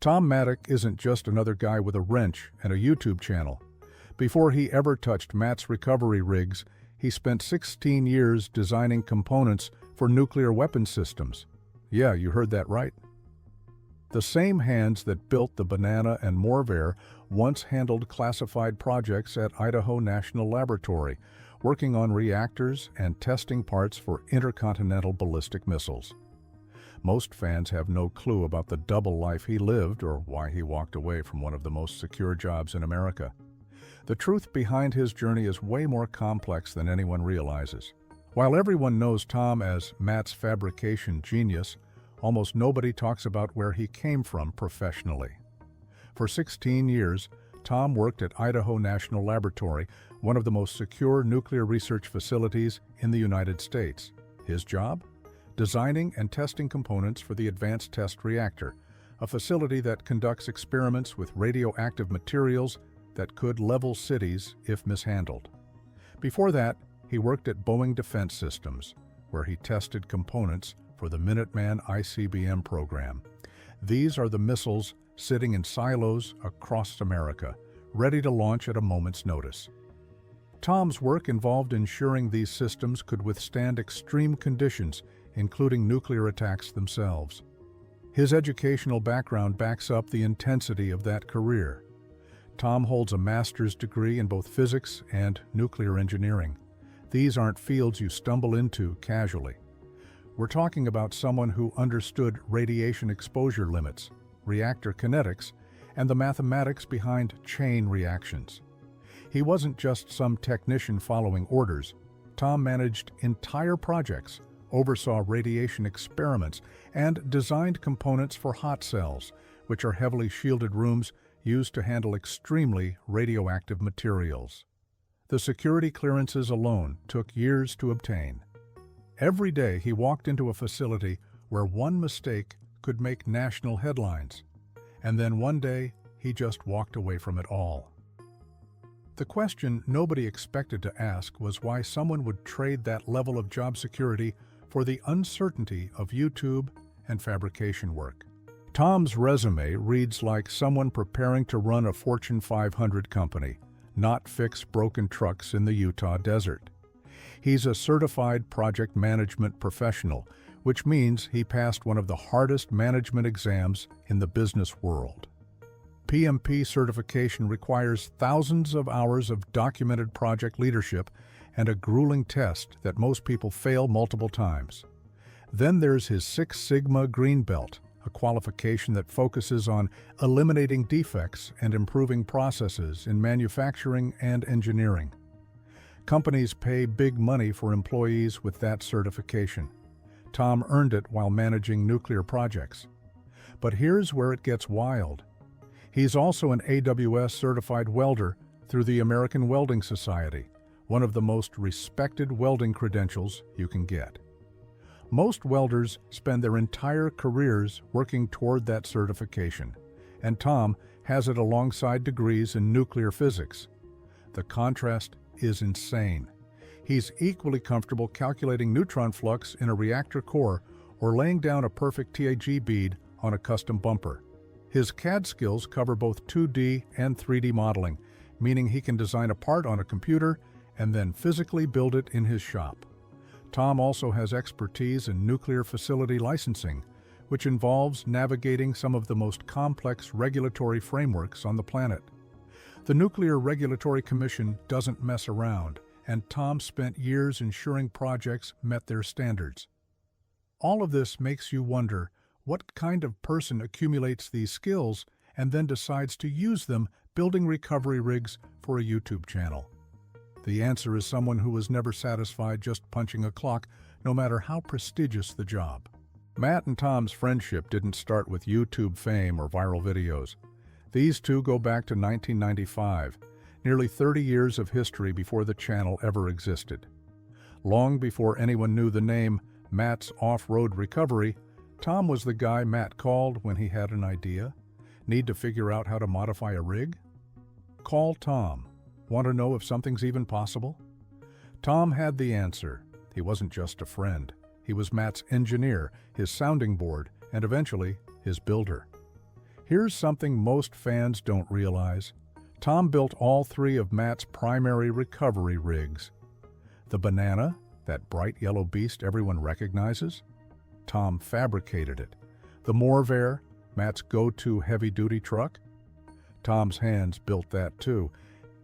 Tom Maddock isn't just another guy with a wrench and a YouTube channel. Before he ever touched Matt's recovery rigs, he spent 16 years designing components for nuclear weapon systems. Yeah, you heard that right. The same hands that built the Banana and Morrvair once handled classified projects at Idaho National Laboratory, working on reactors and testing parts for intercontinental ballistic missiles. Most fans have no clue about the double life he lived or why he walked away from one of the most secure jobs in America. The truth behind his journey is way more complex than anyone realizes. While everyone knows Tom as Matt's fabrication genius, almost nobody talks about where he came from professionally. For 16 years, Tom worked at Idaho National Laboratory, one of the most secure nuclear research facilities in the United States. His job? Designing and testing components for the Advanced Test Reactor, a facility that conducts experiments with radioactive materials that could level cities if mishandled. Before that, he worked at Boeing Defense Systems, where he tested components for the Minuteman ICBM program. These are the missiles sitting in silos across America, ready to launch at a moment's notice. Tom's work involved ensuring these systems could withstand extreme conditions, including nuclear attacks themselves. His educational background backs up the intensity of that career. Tom holds a master's degree in both physics and nuclear engineering. These aren't fields you stumble into casually. We're talking about someone who understood radiation exposure limits, reactor kinetics, and the mathematics behind chain reactions. He wasn't just some technician following orders. Tom managed entire projects, oversaw radiation experiments, and designed components for hot cells, which are heavily shielded rooms used to handle extremely radioactive materials. The security clearances alone took years to obtain. Every day he walked into a facility where one mistake could make national headlines, and then one day he just walked away from it all. The question nobody expected to ask was why someone would trade that level of job security for the uncertainty of YouTube and fabrication work. Tom's resume reads like someone preparing to run a Fortune 500 company, not fix broken trucks in the Utah desert. He's a certified project management professional, which means he passed one of the hardest management exams in the business world. PMP certification requires thousands of hours of documented project leadership and a grueling test that most people fail multiple times. Then there's his Six Sigma Green Belt, a qualification that focuses on eliminating defects and improving processes in manufacturing and engineering. Companies pay big money for employees with that certification. Tom earned it while managing nuclear projects. But here's where it gets wild. He's also an AWS certified welder through the American Welding Society, one of the most respected welding credentials you can get. Most welders spend their entire careers working toward that certification, and Tom has it alongside degrees in nuclear physics. The contrast is insane. He's equally comfortable calculating neutron flux in a reactor core or laying down a perfect TAG bead on a custom bumper. His CAD skills cover both 2D and 3D modeling, meaning he can design a part on a computer and then physically build it in his shop. Tom also has expertise in nuclear facility licensing, which involves navigating some of the most complex regulatory frameworks on the planet. The Nuclear Regulatory Commission doesn't mess around, and Tom spent years ensuring projects met their standards. All of this makes you wonder what kind of person accumulates these skills and then decides to use them building recovery rigs for a YouTube channel. The answer is someone who was never satisfied just punching a clock, no matter how prestigious the job. Matt and Tom's friendship didn't start with YouTube fame or viral videos. These two go back to 1995, nearly 30 years of history before the channel ever existed. Long before anyone knew the name Matt's Off-Road Recovery, Tom was the guy Matt called when he had an idea. Need to figure out how to modify a rig? Call Tom. Want to know if something's even possible? Tom had the answer. He wasn't just a friend. He was Matt's engineer, his sounding board, and eventually his builder. Here's something most fans don't realize. Tom built all three of Matt's primary recovery rigs. The Banana, that bright yellow beast everyone recognizes, Tom fabricated it. The Morrvair, Matt's go-to heavy-duty truck, Tom's hands built that too.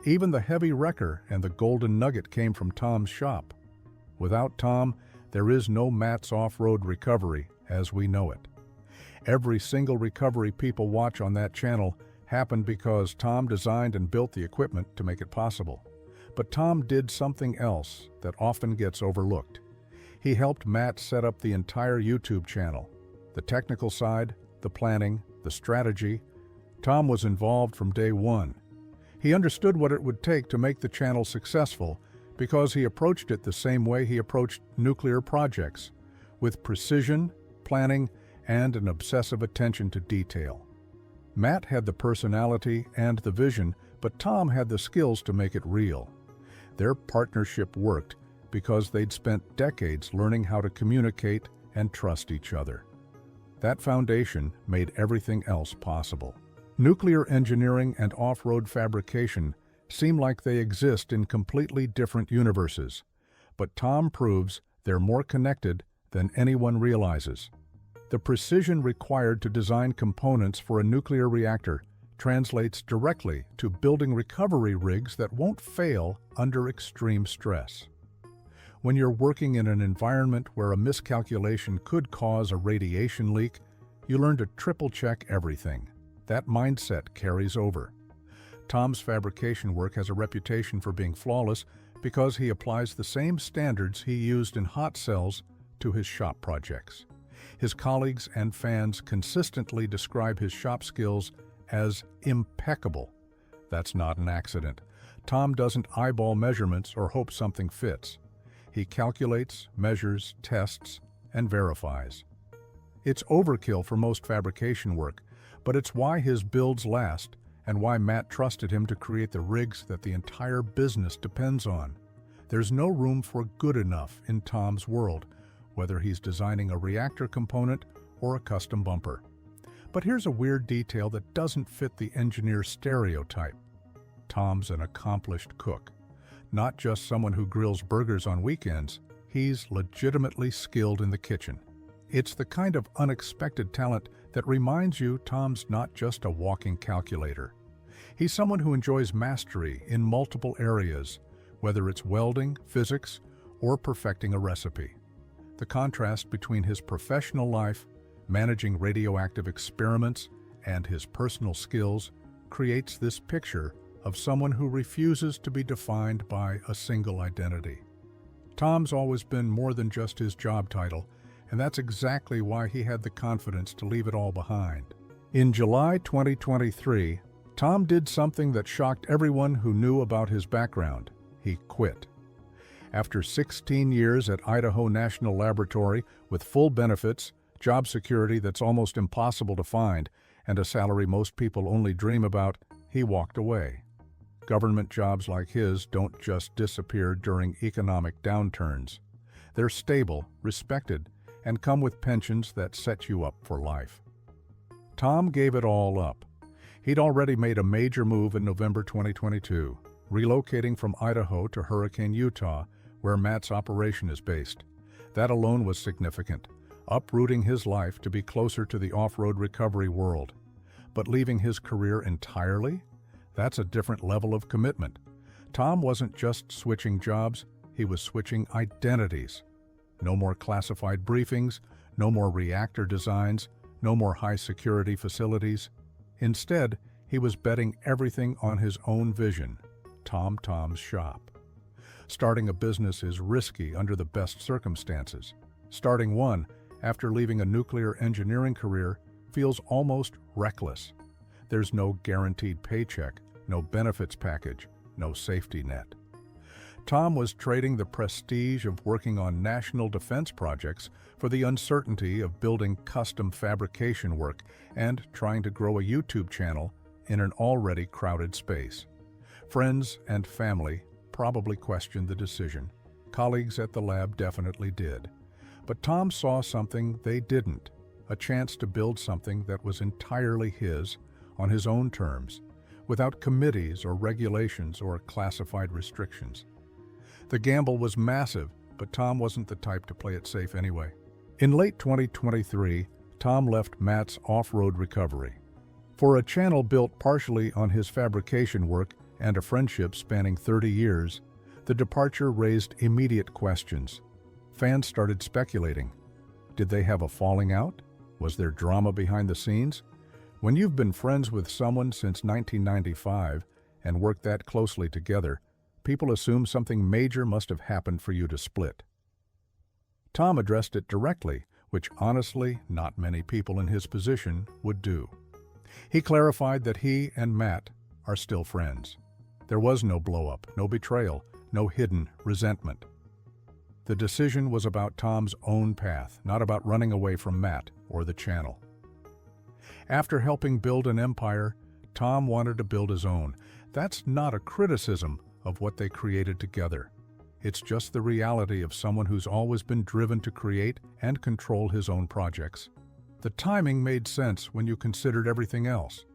Even the heavy wrecker and the Golden Nugget came from Tom's shop. Without Tom, there is no Matt's off-road recovery as we know it. Every single recovery people watch on that channel happened because Tom designed and built the equipment to make it possible. But Tom did something else that often gets overlooked. He helped Matt set up the entire YouTube channel. The technical side, the planning, the strategy. Tom was involved from day one. He understood what it would take to make the channel successful because he approached it the same way he approached nuclear projects, with precision, planning, and an obsessive attention to detail. Matt had the personality and the vision, but Tom had the skills to make it real. Their partnership worked because they'd spent decades learning how to communicate and trust each other. That foundation made everything else possible. Nuclear engineering and off-road fabrication seem like they exist in completely different universes, but Tom proves they're more connected than anyone realizes. The precision required to design components for a nuclear reactor translates directly to building recovery rigs that won't fail under extreme stress. When you're working in an environment where a miscalculation could cause a radiation leak, you learn to triple-check everything. That mindset carries over. Tom's fabrication work has a reputation for being flawless because he applies the same standards he used in hot cells to his shop projects. His colleagues and fans consistently describe his shop skills as impeccable. That's not an accident. Tom doesn't eyeball measurements or hope something fits. He calculates, measures, tests, and verifies. It's overkill for most fabrication work, but it's why his builds last and why Matt trusted him to create the rigs that the entire business depends on. There's no room for good enough in Tom's world, whether he's designing a reactor component or a custom bumper. But here's a weird detail that doesn't fit the engineer stereotype. Tom's an accomplished cook. Not just someone who grills burgers on weekends, he's legitimately skilled in the kitchen. It's the kind of unexpected talent that reminds you Tom's not just a walking calculator. He's someone who enjoys mastery in multiple areas, whether it's welding, physics, or perfecting a recipe. The contrast between his professional life, managing radioactive experiments, and his personal skills creates this picture of someone who refuses to be defined by a single identity. Tom's always been more than just his job title, and that's exactly why he had the confidence to leave it all behind. In July 2023, Tom did something that shocked everyone who knew about his background. He quit. After 16 years at Idaho National Laboratory with full benefits, job security that's almost impossible to find, and a salary most people only dream about, he walked away. Government jobs like his don't just disappear during economic downturns. They're stable, respected, and come with pensions that set you up for life. Tom gave it all up. He'd already made a major move in November 2022, relocating from Idaho to Hurricane, Utah, where Matt's operation is based. That alone was significant, uprooting his life to be closer to the off-road recovery world. But leaving his career entirely? That's a different level of commitment. Tom wasn't just switching jobs, he was switching identities. No more classified briefings, no more reactor designs, no more high-security facilities. Instead, he was betting everything on his own vision, Tom's shop. Starting a business is risky under the best circumstances. Starting one, after leaving a nuclear engineering career, feels almost reckless. There's no guaranteed paycheck, no benefits package, no safety net. Tom was trading the prestige of working on national defense projects for the uncertainty of building custom fabrication work and trying to grow a YouTube channel in an already crowded space. Friends and family probably questioned the decision. Colleagues at the lab definitely did. But Tom saw something they didn't: a chance to build something that was entirely his, on his own terms, without committees or regulations or classified restrictions. The gamble was massive, but Tom wasn't the type to play it safe anyway. In late 2023, Tom left Matt's off-road recovery. For a channel built partially on his fabrication work and a friendship spanning 30 years, the departure raised immediate questions. Fans started speculating. Did they have a falling out? Was there drama behind the scenes? When you've been friends with someone since 1995 and worked that closely together, people assume something major must have happened for you to split. Tom addressed it directly, which honestly not many people in his position would do. He clarified that he and Matt are still friends. There was no blow-up, no betrayal, no hidden resentment. The decision was about Tom's own path, not about running away from Matt or the channel. After helping build an empire, Tom wanted to build his own. That's not a criticism of what they created together. It's just the reality of someone who's always been driven to create and control his own projects. The timing made sense when you considered everything else.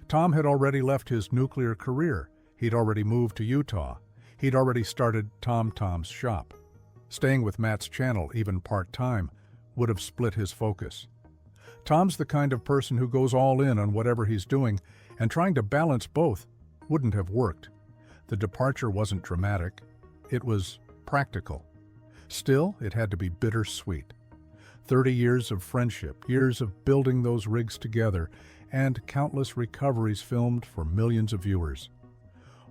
Tom had already left his nuclear career. He'd already moved to Utah. He'd already started Tom's shop. Staying with Matt's channel, even part-time, would have split his focus. Tom's the kind of person who goes all in on whatever he's doing, and trying to balance both wouldn't have worked. The departure wasn't dramatic. It was practical. Still, it had to be bittersweet. 30 years of friendship, years of building those rigs together, and countless recoveries filmed for millions of viewers.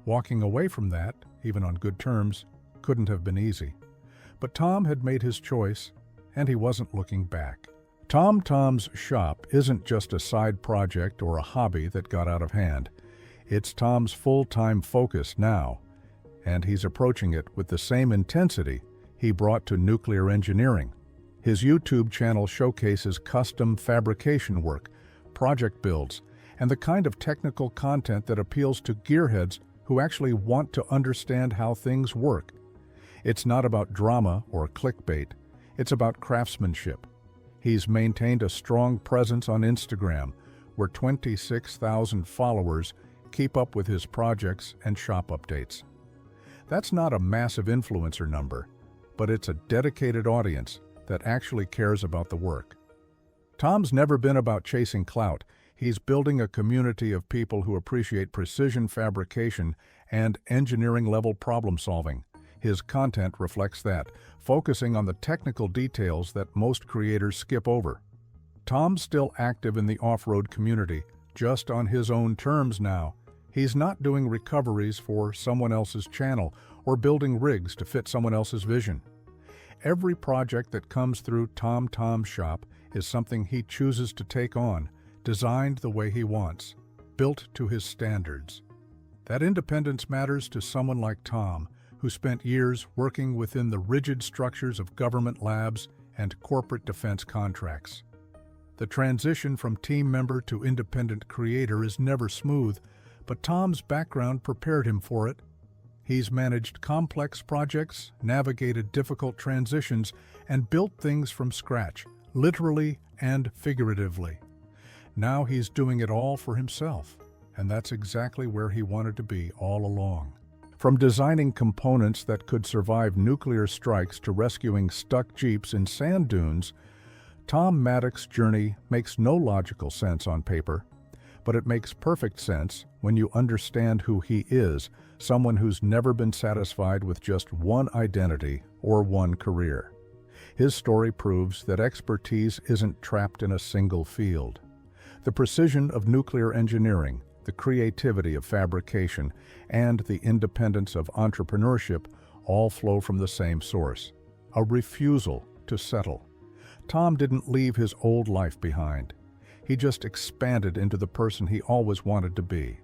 Walking away from that, even on good terms, couldn't have been easy. But Tom had made his choice, and he wasn't looking back. Tom's shop isn't just a side project or a hobby that got out of hand. It's Tom's full-time focus now, and he's approaching it with the same intensity he brought to nuclear engineering. His YouTube channel showcases custom fabrication work, project builds, and the kind of technical content that appeals to gearheads who actually want to understand how things work. It's not about drama or clickbait. It's about craftsmanship. He's maintained a strong presence on Instagram, where 26,000 followers keep up with his projects and shop updates. That's not a massive influencer number, but it's a dedicated audience that actually cares about the work. Tom's never been about chasing clout. He's building a community of people who appreciate precision fabrication and engineering-level problem-solving. His content reflects that, focusing on the technical details that most creators skip over. Tom's still active in the off-road community, just on his own terms now. He's not doing recoveries for someone else's channel or building rigs to fit someone else's vision. Every project that comes through Tom's shop is something he chooses to take on, designed the way he wants, built to his standards. That independence matters to someone like Tom, who spent years working within the rigid structures of government labs and corporate defense contracts. The transition from team member to independent creator is never smooth, but Tom's background prepared him for it. He's managed complex projects, navigated difficult transitions, and built things from scratch, literally and figuratively. Now he's doing it all for himself, and that's exactly where he wanted to be all along. From designing components that could survive nuclear strikes to rescuing stuck Jeeps in sand dunes, Tom Maddock's journey makes no logical sense on paper, but it makes perfect sense when you understand who he is, someone who's never been satisfied with just one identity or one career. His story proves that expertise isn't trapped in a single field. The precision of nuclear engineering, the creativity of fabrication, and the independence of entrepreneurship all flow from the same source: a refusal to settle. Tom didn't leave his old life behind. He just expanded into the person he always wanted to be.